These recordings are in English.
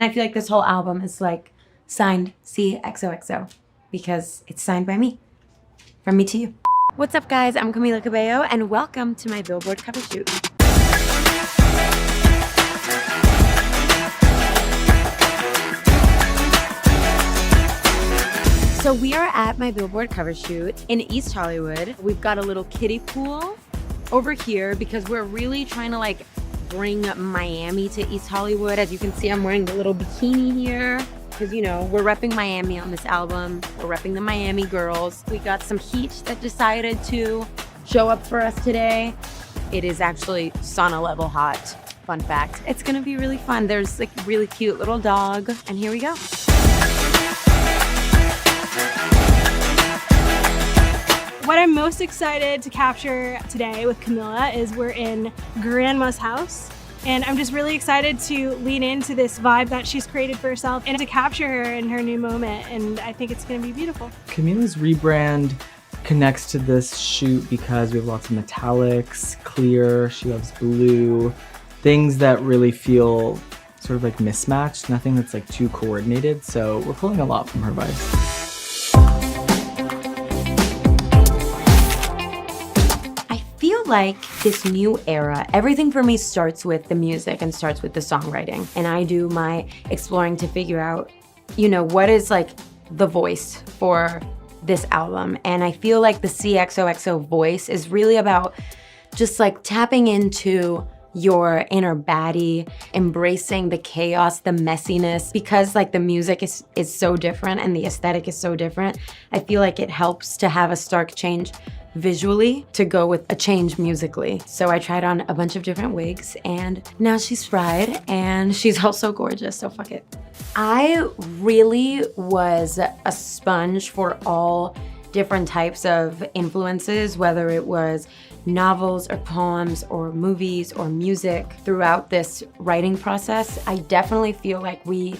I feel like this whole album is like signed CXOXO because it's signed by me. From me to you. What's up guys, I'm Camila Cabello and welcome to my Billboard cover shoot. So we are at my Billboard cover shoot in East Hollywood. We've got a little kiddie pool over here because we're really trying to like bring Miami to East Hollywood. As you can see, I'm wearing the little bikini here because, you know, we're repping Miami on this album. We're repping the Miami girls. We got some heat that decided to show up for us today. It is actually sauna level hot. Fun fact. It's gonna be really fun. There's like really cute little dog, and here we go. What I'm most excited to capture today with Camila is we're in Grandma's house. And I'm just really excited to lean into this vibe that she's created for herself and to capture her in her new moment. And I think it's gonna be beautiful. Camila's rebrand connects to this shoot because we have lots of metallics, clear, she loves blue, things that really feel sort of like mismatched, nothing that's like too coordinated. So we're pulling a lot from her vibes. Like this new era, everything for me starts with the music and starts with the songwriting. And I do my exploring to figure out, you know, what is like the voice for this album. And I feel like the CXOXO voice is really about just like tapping into your inner baddie, embracing the chaos, the messiness, because like the music is so different and the aesthetic is so different. I feel like it helps to have a stark change visually to go with a change musically. So I tried on a bunch of different wigs and now she's fried and she's also gorgeous, so fuck it. I really was a sponge for all different types of influences, whether it was novels or poems or movies or music throughout this writing process. I definitely feel like we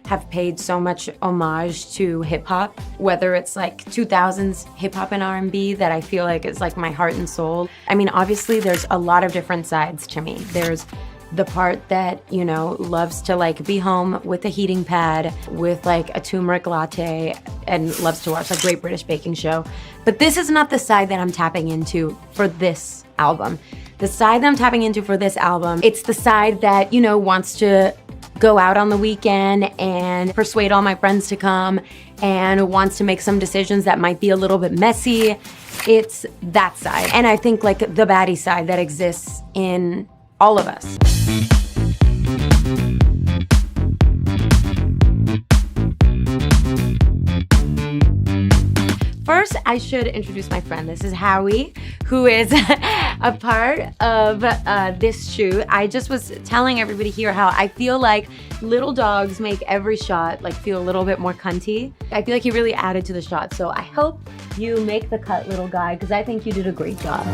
have paid so much homage to hip hop, whether it's like 2000s hip hop and R&B that I feel like is like my heart and soul. I mean, obviously there's a lot of different sides to me. There's the part that, you know, loves to like be home with a heating pad with like a turmeric latte and loves to watch like Great British Baking Show. But this is not the side that I'm tapping into for this album. The side that I'm tapping into for this album, it's the side that, you know, wants to go out on the weekend and persuade all my friends to come and wants to make some decisions that might be a little bit messy. It's that side. And I think like the baddie side that exists in all of us. First, I should introduce my friend. This is Howie, who is a part of this shoot. I just was telling everybody here how I feel like little dogs make every shot like feel a little bit more cunty. I feel like he really added to the shot. So I hope you make the cut, little guy, because I think you did a great job.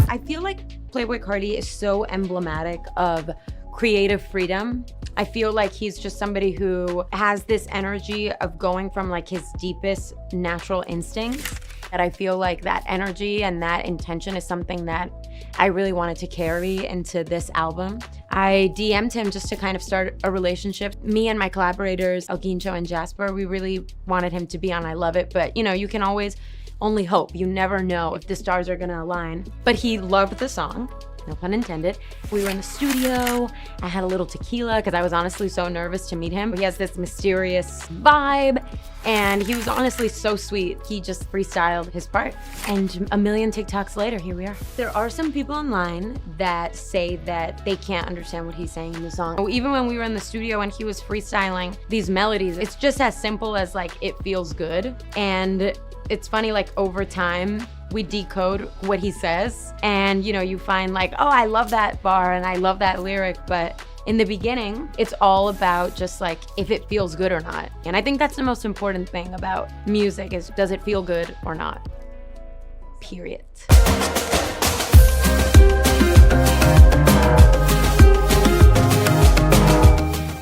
I feel like Playboi Carti is so emblematic of creative freedom. I feel like he's just somebody who has this energy of going from like his deepest natural instincts. And I feel like that energy and that intention is something that I really wanted to carry into this album. I DM'd him just to kind of start a relationship. Me and my collaborators, El Guincho and Jasper, we really wanted him to be on I Love It, but you know, you can always only hope. You never know if the stars are gonna align. But he loved the song. No pun intended. We were in the studio. I had a little tequila because I was honestly so nervous to meet him. He has this mysterious vibe and he was honestly so sweet. He just freestyled his part. And a million TikToks later, here we are. There are some people online that say that they can't understand what he's saying in the song. Even when we were in the studio and he was freestyling these melodies, it's just as simple as like, it feels good. And it's funny, like over time, we decode what he says and you know, you find like, oh, I love that bar and I love that lyric, but in the beginning, it's all about just like if it feels good or not. And I think that's the most important thing about music is, does it feel good or not? Period.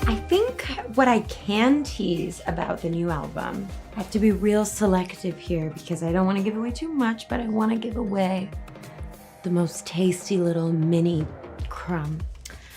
I think what I can tease about the new album, I have to be real selective here because I don't want to give away too much, but I want to give away the most tasty little mini crumb.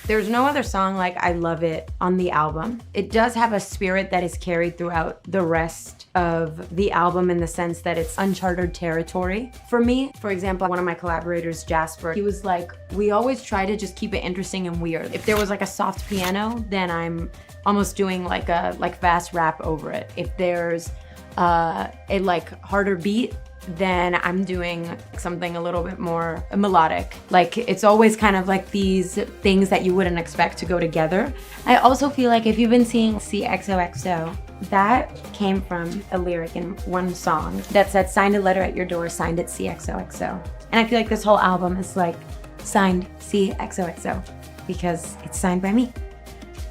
There's no other song like I Love It on the album. It does have a spirit that is carried throughout the rest of the album in the sense that it's uncharted territory. For me, for example, one of my collaborators, Jasper, he was like, we always try to just keep it interesting and weird. If there was like a soft piano, then I'm almost doing like a fast rap over it. If there's a like harder beat, then I'm doing something a little bit more melodic. Like it's always kind of like these things that you wouldn't expect to go together. I also feel like if you've been seeing CXOXO, that came from a lyric in one song that said, signed a letter at your door, signed it CXOXO. And I feel like this whole album is like signed CXOXO because it's signed by me,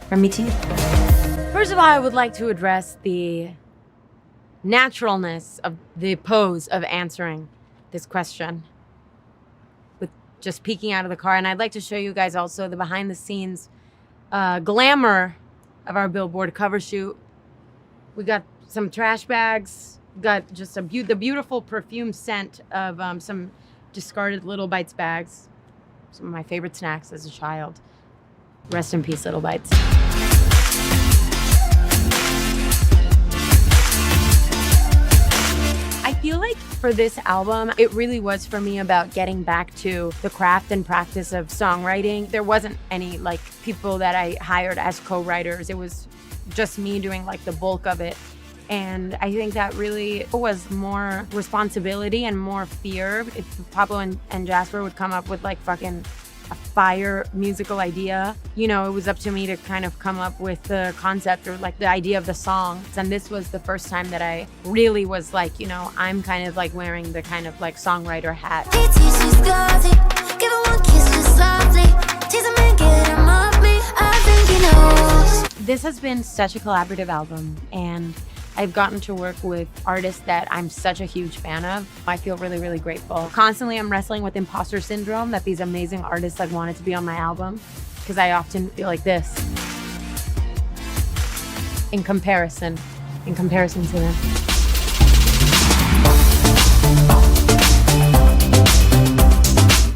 from me to you. First of all, I would like to address the naturalness of the pose of answering this question with just peeking out of the car. And I'd like to show you guys also the behind the scenes glamour of our Billboard cover shoot. We got some trash bags, got just the beautiful perfume scent of some discarded Little Bites bags. Some of my favorite snacks as a child. Rest in peace, Little Bites. I feel like for this album, it really was for me about getting back to the craft and practice of songwriting. There wasn't any like people that I hired as co-writers. It was just me doing like the bulk of it. And I think that really was more responsibility and more fear. If Pablo and Jasper would come up with like fucking a fire musical idea, you know, it was up to me to kind of come up with the concept or like the idea of the song. And this was the first time that I really was like, you know, I'm kind of like wearing the kind of like songwriter hat. This has been such a collaborative album, and I've gotten to work with artists that I'm such a huge fan of. I feel really, really grateful. Constantly I'm wrestling with imposter syndrome that these amazing artists like wanted to be on my album, because I often feel like this in comparison to them.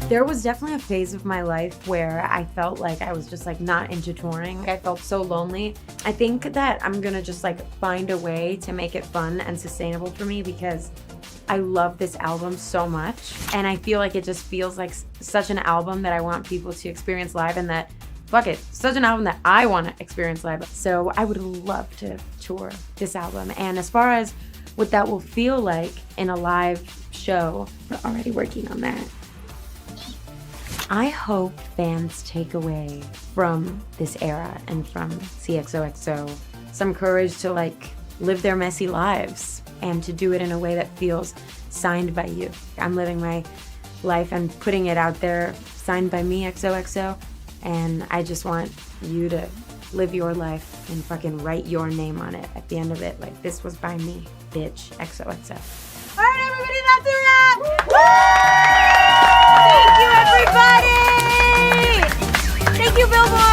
There was definitely a phase of my life where I felt like I was just like not into touring. I felt so lonely. I think that I'm gonna just like find a way to make it fun and sustainable for me, because I love this album so much. And I feel like it just feels like such an album that I want people to experience live, and that, fuck it, such an album that I wanna experience live. So I would love to tour this album. And as far as what that will feel like in a live show, we're already working on that. I hope fans take away from this era and from CXOXO some courage to like live their messy lives and to do it in a way that feels signed by you. I'm living my life and putting it out there, signed by me, XOXO, and I just want you to live your life and fucking write your name on it at the end of it. Like, this was by me, bitch, XOXO. All right, everybody, that's a wrap! Woo! Thank you, everybody! Thank you, Billboard!